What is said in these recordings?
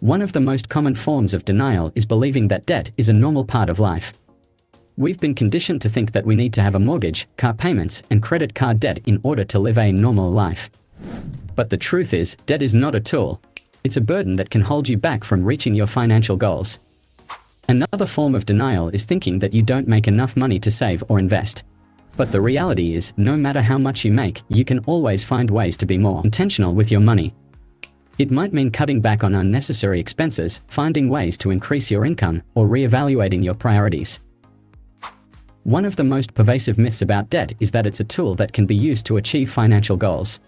One of the most common forms of denial is believing that debt is a normal part of life. We've been conditioned to think that we need to have a mortgage, car payments, and credit card debt in order to live a normal life. But the truth is, debt is not a tool. It's a burden that can hold you back from reaching your financial goals. Another form of denial is thinking that you don't make enough money to save or invest. But the reality is, no matter how much you make, you can always find ways to be more intentional with your money. It might mean cutting back on unnecessary expenses, finding ways to increase your income, or reevaluating your priorities. One of the most pervasive myths about debt is that it's a tool that can be used to achieve financial goals.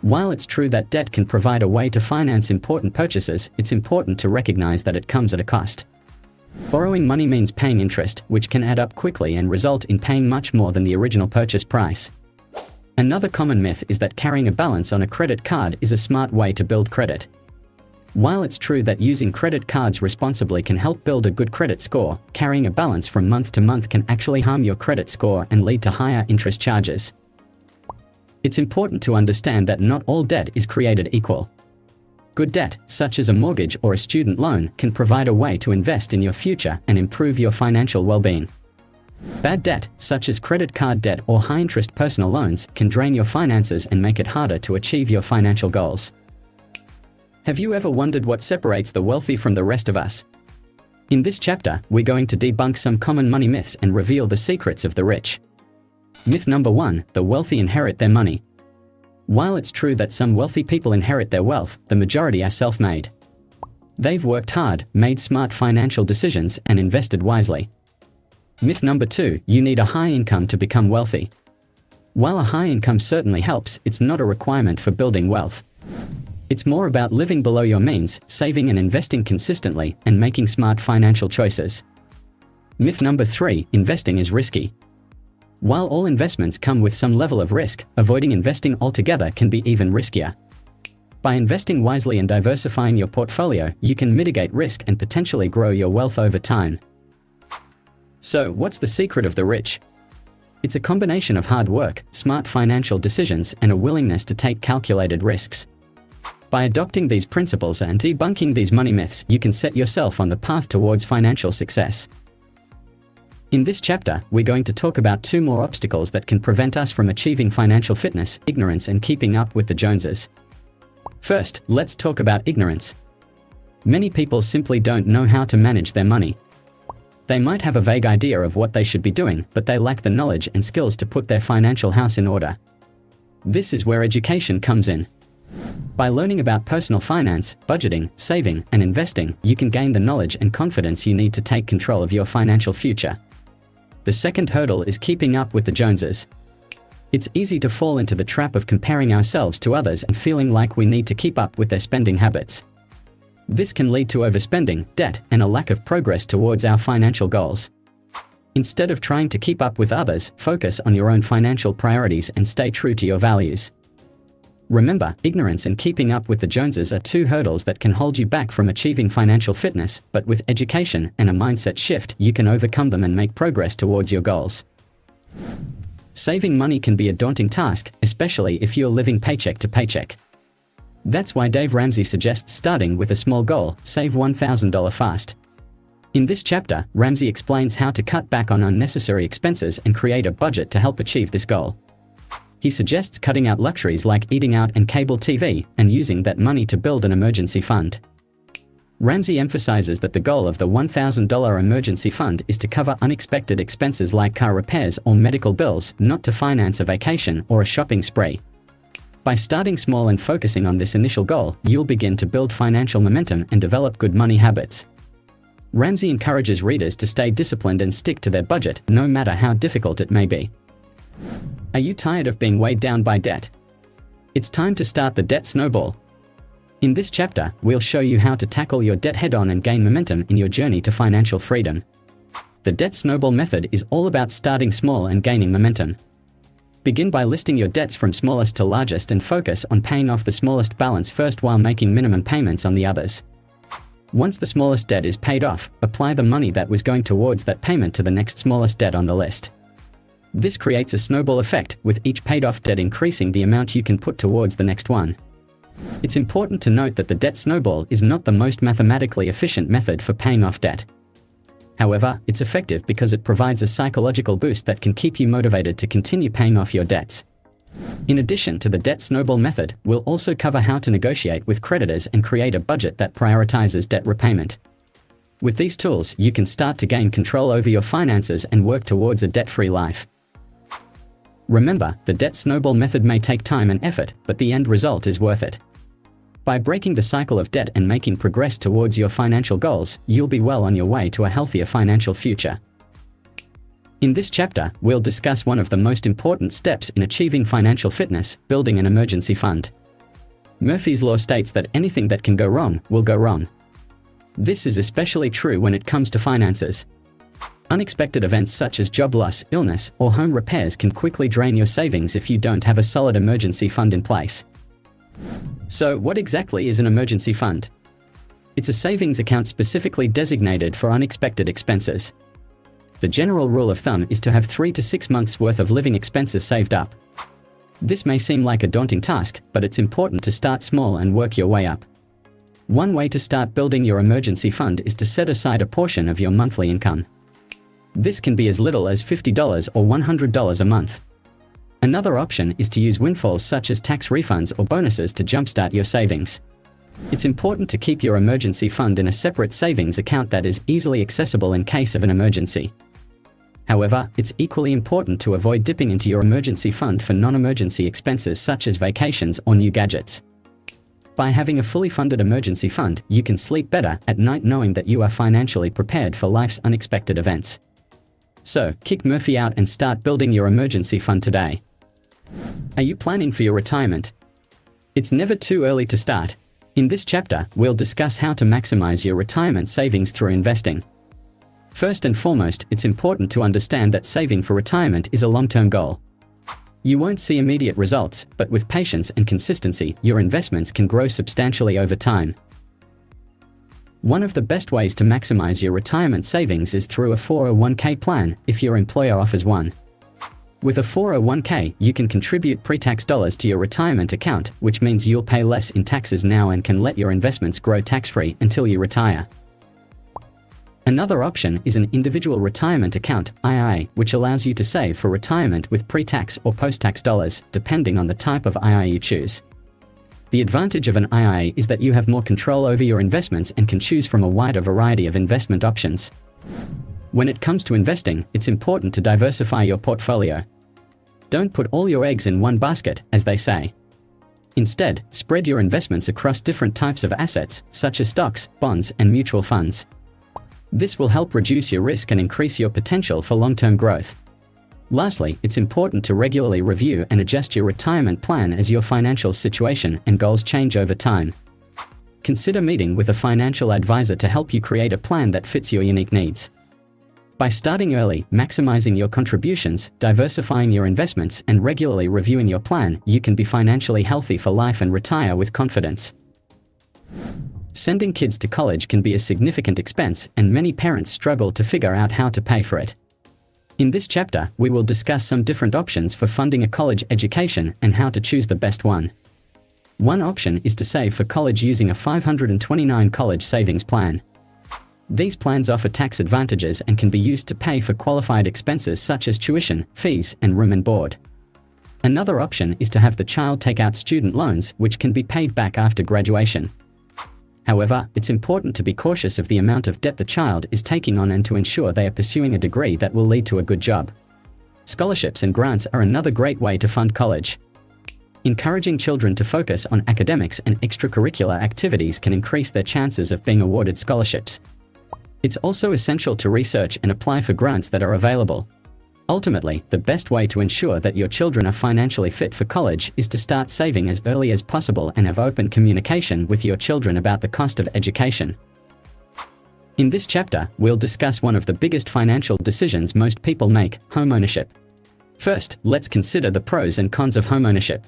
While it's true that debt can provide a way to finance important purchases, it's important to recognize that it comes at a cost. Borrowing money means paying interest, which can add up quickly and result in paying much more than the original purchase price. Another common myth is that carrying a balance on a credit card is a smart way to build credit. While it's true that using credit cards responsibly can help build a good credit score, carrying a balance from month to month can actually harm your credit score and lead to higher interest charges. It's important to understand that not all debt is created equal. Good debt, such as a mortgage or a student loan, can provide a way to invest in your future and improve your financial well-being. Bad debt, such as credit card debt or high-interest personal loans, can drain your finances and make it harder to achieve your financial goals. Have you ever wondered what separates the wealthy from the rest of us? In this chapter, we're going to debunk some common money myths and reveal the secrets of the rich. Myth number 1, the wealthy inherit their money. While it's true that some wealthy people inherit their wealth, the majority are self-made. They've worked hard, made smart financial decisions, and invested wisely. Myth number 2, you need a high income to become wealthy. While a high income certainly helps, it's not a requirement for building wealth. It's more about living below your means, saving and investing consistently, and making smart financial choices. Myth number 3, investing is risky. While all investments come with some level of risk, avoiding investing altogether can be even riskier. By investing wisely and diversifying your portfolio, you can mitigate risk and potentially grow your wealth over time. So, what's the secret of the rich? It's a combination of hard work, smart financial decisions, and a willingness to take calculated risks. By adopting these principles and debunking these money myths, you can set yourself on the path towards financial success. In this chapter, we're going to talk about 2 more obstacles that can prevent us from achieving financial fitness: ignorance and keeping up with the Joneses. First, let's talk about ignorance. Many people simply don't know how to manage their money. They might have a vague idea of what they should be doing, but they lack the knowledge and skills to put their financial house in order. This is where education comes in. By learning about personal finance, budgeting, saving, and investing, you can gain the knowledge and confidence you need to take control of your financial future. The second hurdle is keeping up with the Joneses. It's easy to fall into the trap of comparing ourselves to others and feeling like we need to keep up with their spending habits. This can lead to overspending, debt, and a lack of progress towards our financial goals. Instead of trying to keep up with others, focus on your own financial priorities and stay true to your values. Remember, ignorance and keeping up with the Joneses are 2 hurdles that can hold you back from achieving financial fitness, but with education and a mindset shift, you can overcome them and make progress towards your goals. Saving money can be a daunting task, especially if you're living paycheck to paycheck. That's why Dave Ramsey suggests starting with a small goal: save $1,000 fast. In this chapter, Ramsey explains how to cut back on unnecessary expenses and create a budget to help achieve this goal. He suggests cutting out luxuries like eating out and cable TV, and using that money to build an emergency fund. Ramsey emphasizes that the goal of the $1,000 emergency fund is to cover unexpected expenses like car repairs or medical bills, not to finance a vacation or a shopping spree. By starting small and focusing on this initial goal, you'll begin to build financial momentum and develop good money habits. Ramsey encourages readers to stay disciplined and stick to their budget, no matter how difficult it may be. Are you tired of being weighed down by debt? It's time to start the debt snowball. In this chapter, we'll show you how to tackle your debt head-on and gain momentum in your journey to financial freedom. The debt snowball method is all about starting small and gaining momentum. Begin by listing your debts from smallest to largest and focus on paying off the smallest balance first while making minimum payments on the others. Once the smallest debt is paid off, apply the money that was going towards that payment to the next smallest debt on the list. This creates a snowball effect, with each paid off debt increasing the amount you can put towards the next one. It's important to note that the debt snowball is not the most mathematically efficient method for paying off debt. However, it's effective because it provides a psychological boost that can keep you motivated to continue paying off your debts. In addition to the debt snowball method, we'll also cover how to negotiate with creditors and create a budget that prioritizes debt repayment. With these tools, you can start to gain control over your finances and work towards a debt-free life. Remember, the debt snowball method may take time and effort, but the end result is worth it. By breaking the cycle of debt and making progress towards your financial goals, you'll be well on your way to a healthier financial future. In this chapter, we'll discuss one of the most important steps in achieving financial fitness: building an emergency fund. Murphy's Law states that anything that can go wrong will go wrong. This is especially true when it comes to finances. Unexpected events such as job loss, illness, or home repairs can quickly drain your savings if you don't have a solid emergency fund in place. So, what exactly is an emergency fund? It's a savings account specifically designated for unexpected expenses. The general rule of thumb is to have 3 to 6 months' worth of living expenses saved up. This may seem like a daunting task, but it's important to start small and work your way up. One way to start building your emergency fund is to set aside a portion of your monthly income. This can be as little as $50 or $100 a month. Another option is to use windfalls such as tax refunds or bonuses to jumpstart your savings. It's important to keep your emergency fund in a separate savings account that is easily accessible in case of an emergency. However, it's equally important to avoid dipping into your emergency fund for non-emergency expenses such as vacations or new gadgets. By having a fully funded emergency fund, you can sleep better at night knowing that you are financially prepared for life's unexpected events. So, kick Murphy out and start building your emergency fund today. Are you planning for your retirement? It's never too early to start. In this chapter, we'll discuss how to maximize your retirement savings through investing. First and foremost, it's important to understand that saving for retirement is a long-term goal. You won't see immediate results, but with patience and consistency, your investments can grow substantially over time. One of the best ways to maximize your retirement savings is through a 401k plan, if your employer offers one. With a 401k, you can contribute pre-tax dollars to your retirement account, which means you'll pay less in taxes now and can let your investments grow tax-free until you retire. Another option is an individual retirement account, IRA, which allows you to save for retirement with pre-tax or post-tax dollars, depending on the type of IRA you choose. The advantage of an IRA is that you have more control over your investments and can choose from a wider variety of investment options. When it comes to investing, it's important to diversify your portfolio. Don't put all your eggs in one basket, as they say. Instead, spread your investments across different types of assets, such as stocks, bonds, and mutual funds. This will help reduce your risk and increase your potential for long-term growth. Lastly, it's important to regularly review and adjust your retirement plan as your financial situation and goals change over time. Consider meeting with a financial advisor to help you create a plan that fits your unique needs. By starting early, maximizing your contributions, diversifying your investments, and regularly reviewing your plan, you can be financially healthy for life and retire with confidence. Sending kids to college can be a significant expense, and many parents struggle to figure out how to pay for it. In this chapter, we will discuss some different options for funding a college education and how to choose the best one. One option is to save for college using a 529 college savings plan. These plans offer tax advantages and can be used to pay for qualified expenses such as tuition, fees, and room and board. Another option is to have the child take out student loans, which can be paid back after graduation. However, it's important to be cautious of the amount of debt the child is taking on and to ensure they are pursuing a degree that will lead to a good job. Scholarships and grants are another great way to fund college. Encouraging children to focus on academics and extracurricular activities can increase their chances of being awarded scholarships. It's also essential to research and apply for grants that are available. Ultimately, the best way to ensure that your children are financially fit for college is to start saving as early as possible and have open communication with your children about the cost of education. In this chapter, we'll discuss one of the biggest financial decisions most people make: homeownership. First, let's consider the pros and cons of homeownership.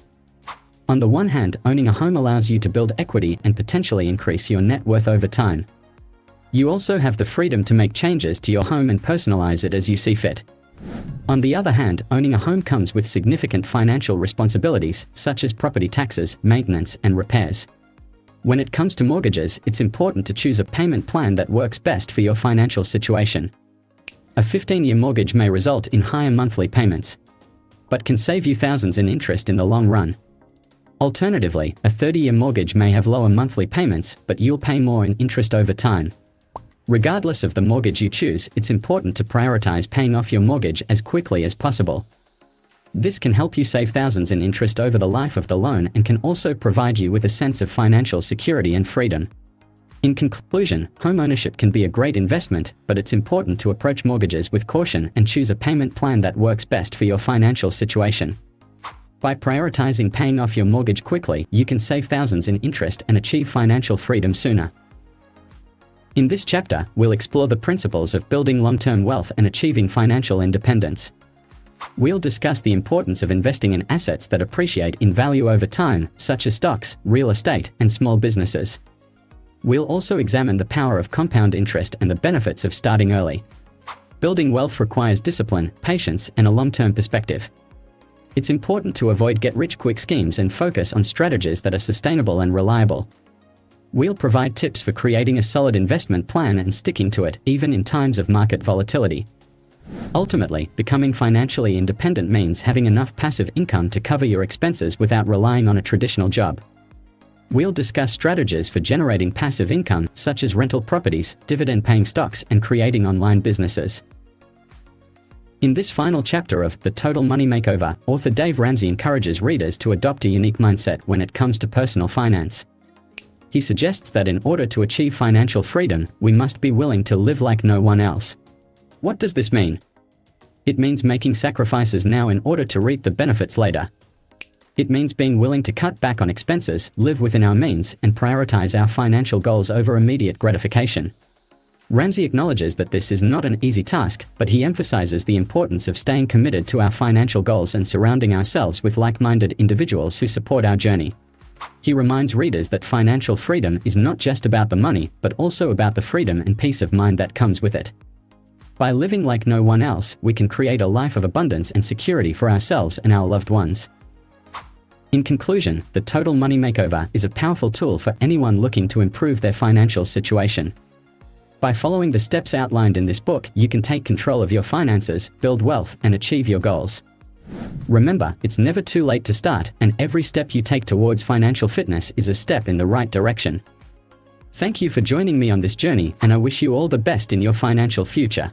On the one hand, owning a home allows you to build equity and potentially increase your net worth over time. You also have the freedom to make changes to your home and personalize it as you see fit. On the other hand, owning a home comes with significant financial responsibilities, such as property taxes, maintenance, and repairs. When it comes to mortgages, it's important to choose a payment plan that works best for your financial situation. A 15-year mortgage may result in higher monthly payments, but can save you thousands in interest in the long run. Alternatively, a 30-year mortgage may have lower monthly payments, but you'll pay more in interest over time. Regardless of the mortgage you choose, it's important to prioritize paying off your mortgage as quickly as possible. This can help you save thousands in interest over the life of the loan and can also provide you with a sense of financial security and freedom. In conclusion, homeownership can be a great investment, but it's important to approach mortgages with caution and choose a payment plan that works best for your financial situation. By prioritizing paying off your mortgage quickly, you can save thousands in interest and achieve financial freedom sooner. In this chapter, we'll explore the principles of building long-term wealth and achieving financial independence. We'll discuss the importance of investing in assets that appreciate in value over time, such as stocks, real estate, and small businesses. We'll also examine the power of compound interest and the benefits of starting early. Building wealth requires discipline, patience, and a long-term perspective. It's important to avoid get-rich-quick schemes and focus on strategies that are sustainable and reliable. We'll provide tips for creating a solid investment plan and sticking to it, even in times of market volatility. Ultimately, becoming financially independent means having enough passive income to cover your expenses without relying on a traditional job. We'll discuss strategies for generating passive income, such as rental properties, dividend-paying stocks, and creating online businesses. In this final chapter of The Total Money Makeover, author Dave Ramsey encourages readers to adopt a unique mindset when it comes to personal finance. He suggests that in order to achieve financial freedom, we must be willing to live like no one else. What does this mean? It means making sacrifices now in order to reap the benefits later. It means being willing to cut back on expenses, live within our means, and prioritize our financial goals over immediate gratification. Ramsey acknowledges that this is not an easy task, but he emphasizes the importance of staying committed to our financial goals and surrounding ourselves with like-minded individuals who support our journey. He reminds readers that financial freedom is not just about the money, but also about the freedom and peace of mind that comes with it. By living like no one else, we can create a life of abundance and security for ourselves and our loved ones. In conclusion, the Total Money Makeover is a powerful tool for anyone looking to improve their financial situation. By following the steps outlined in this book, you can take control of your finances, build wealth, and achieve your goals. Remember, it's never too late to start, and every step you take towards financial fitness is a step in the right direction. Thank you for joining me on this journey, and I wish you all the best in your financial future.